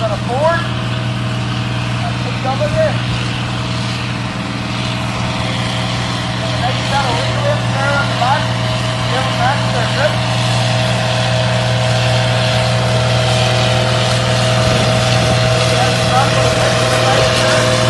on a Ford. PW. And the next got a lead lift there on the back. Give them back to their grip. There's the front with a picture right there.